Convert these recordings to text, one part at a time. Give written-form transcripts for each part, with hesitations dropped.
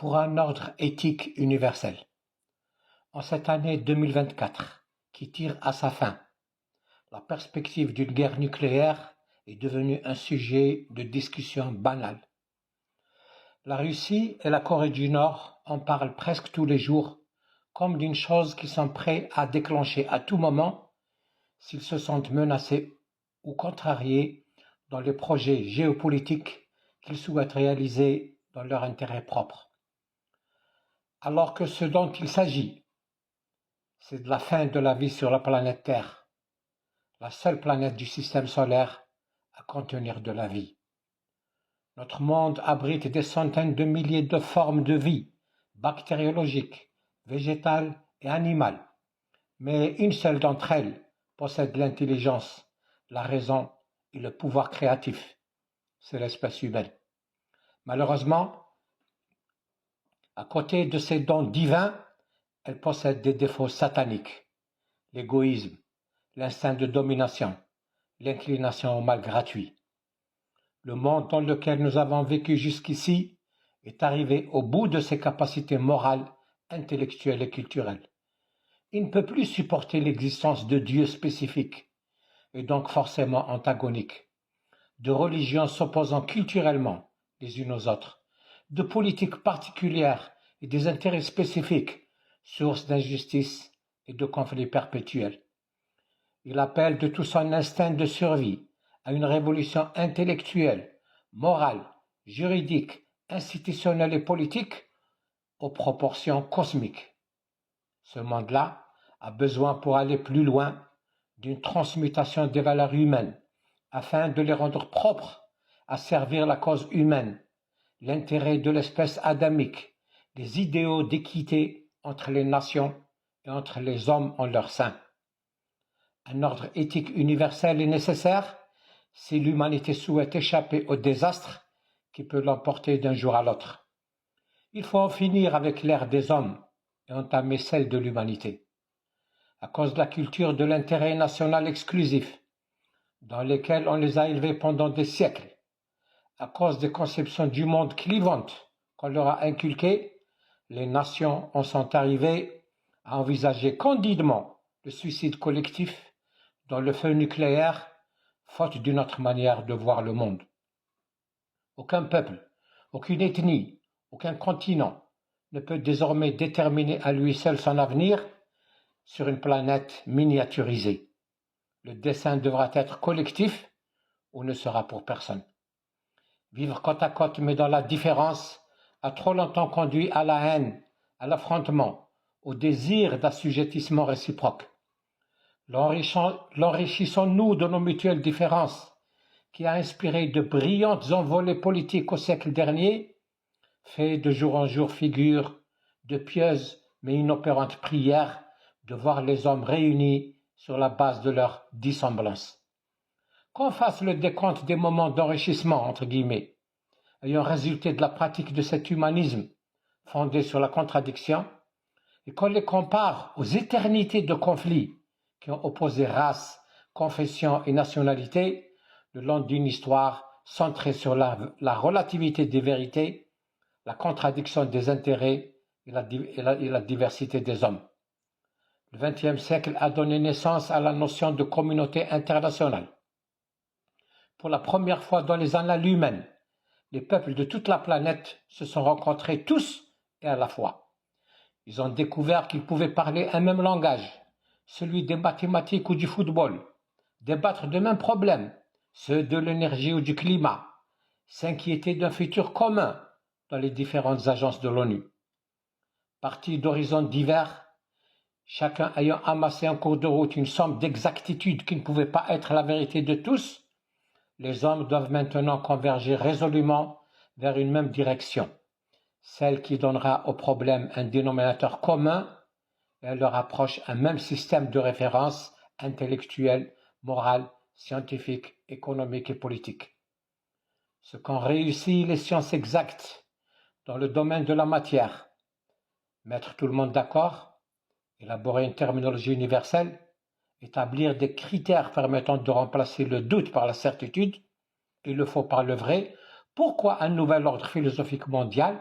pour un ordre éthique universel. En cette année 2024, qui tire à sa fin, la perspective d'une guerre nucléaire est devenue un sujet de discussion banal. La Russie et la Corée du Nord en parlent presque tous les jours comme d'une chose qu'ils sont prêts à déclencher à tout moment s'ils se sentent menacés ou contrariés dans les projets géopolitiques qu'ils souhaitent réaliser dans leur intérêt propre. Alors que ce dont il s'agit, c'est de la fin de la vie sur la planète Terre, la seule planète du système solaire à contenir de la vie. Notre monde abrite des centaines de milliers de formes de vie, bactériologiques, végétales et animales, mais une seule d'entre elles possède l'intelligence, la raison et le pouvoir créatif, c'est l'espèce humaine. Malheureusement, à côté de ses dons divins, elle possède des défauts sataniques, l'égoïsme, l'instinct de domination, l'inclination au mal gratuit. Le monde dans lequel nous avons vécu jusqu'ici est arrivé au bout de ses capacités morales, intellectuelles et culturelles. Il ne peut plus supporter l'existence de dieux spécifiques, et donc forcément antagoniques, de religions s'opposant culturellement les unes aux autres, de politiques particulières et des intérêts spécifiques, source d'injustice et de conflits perpétuels. Il appelle de tout son instinct de survie à une révolution intellectuelle, morale, juridique, institutionnelle et politique aux proportions cosmiques. Ce monde-là a besoin pour aller plus loin d'une transmutation des valeurs humaines afin de les rendre propres à servir la cause humaine, l'intérêt de l'espèce adamique, les idéaux d'équité entre les nations et entre les hommes en leur sein. Un ordre éthique universel est nécessaire si l'humanité souhaite échapper au désastre qui peut l'emporter d'un jour à l'autre. Il faut en finir avec l'ère des hommes et entamer celle de l'humanité. À cause de la culture de l'intérêt national exclusif, dans lesquels on les a élevés pendant des siècles, à cause des conceptions du monde clivantes qu'on leur a inculquées, les nations en sont arrivées à envisager candidement le suicide collectif dans le feu nucléaire, faute d'une autre manière de voir le monde. Aucun peuple, aucune ethnie, aucun continent ne peut désormais déterminer à lui seul son avenir sur une planète miniaturisée. Le dessein devra être collectif ou ne sera pour personne. Vivre côte à côte mais dans la différence a trop longtemps conduit à la haine, à l'affrontement, au désir d'assujettissement réciproque. L'enrichissons-nous de nos mutuelles différences qui a inspiré de brillantes envolées politiques au siècle dernier, fait de jour en jour figure de pieuses mais inopérantes prières de voir les hommes réunis sur la base de leur dissemblance. Qu'on fasse le décompte des moments d'enrichissement, entre guillemets, ayant résulté de la pratique de cet humanisme fondé sur la contradiction, et qu'on les compare aux éternités de conflits qui ont opposé race, confession et nationalité le long d'une histoire centrée sur la relativité des vérités, la contradiction des intérêts et la diversité des hommes. Le XXe siècle a donné naissance à la notion de communauté internationale. Pour la première fois dans les annales humaines, les peuples de toute la planète se sont rencontrés tous et à la fois. Ils ont découvert qu'ils pouvaient parler un même langage, celui des mathématiques ou du football, débattre de mêmes problèmes, ceux de l'énergie ou du climat, s'inquiéter d'un futur commun dans les différentes agences de l'ONU. Partis d'horizons divers, chacun ayant amassé en cours de route une somme d'exactitudes qui ne pouvait pas être la vérité de tous, les hommes doivent maintenant converger résolument vers une même direction, celle qui donnera aux problèmes un dénominateur commun et à leur approche un même système de référence intellectuel, moral, scientifique, économique et politique. Ce qu'ont réussi les sciences exactes dans le domaine de la matière, mettre tout le monde d'accord, élaborer une terminologie universelle, établir des critères permettant de remplacer le doute par la certitude et le faux par le vrai, pourquoi un nouvel ordre philosophique mondial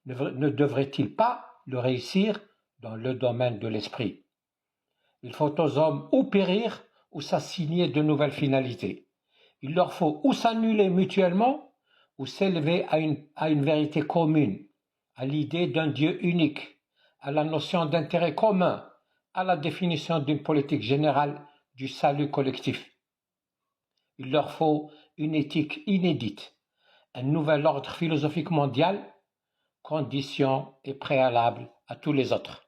ne devrait-il pas le réussir dans le domaine de l'esprit? Il faut aux hommes ou périr ou s'assigner de nouvelles finalités. Il leur faut ou s'annuler mutuellement ou s'élever à une vérité commune, à l'idée d'un Dieu unique, à la notion d'intérêt commun, à la définition d'une politique générale du salut collectif. Il leur faut une éthique inédite, un nouvel ordre philosophique mondial, condition et préalable à tous les autres.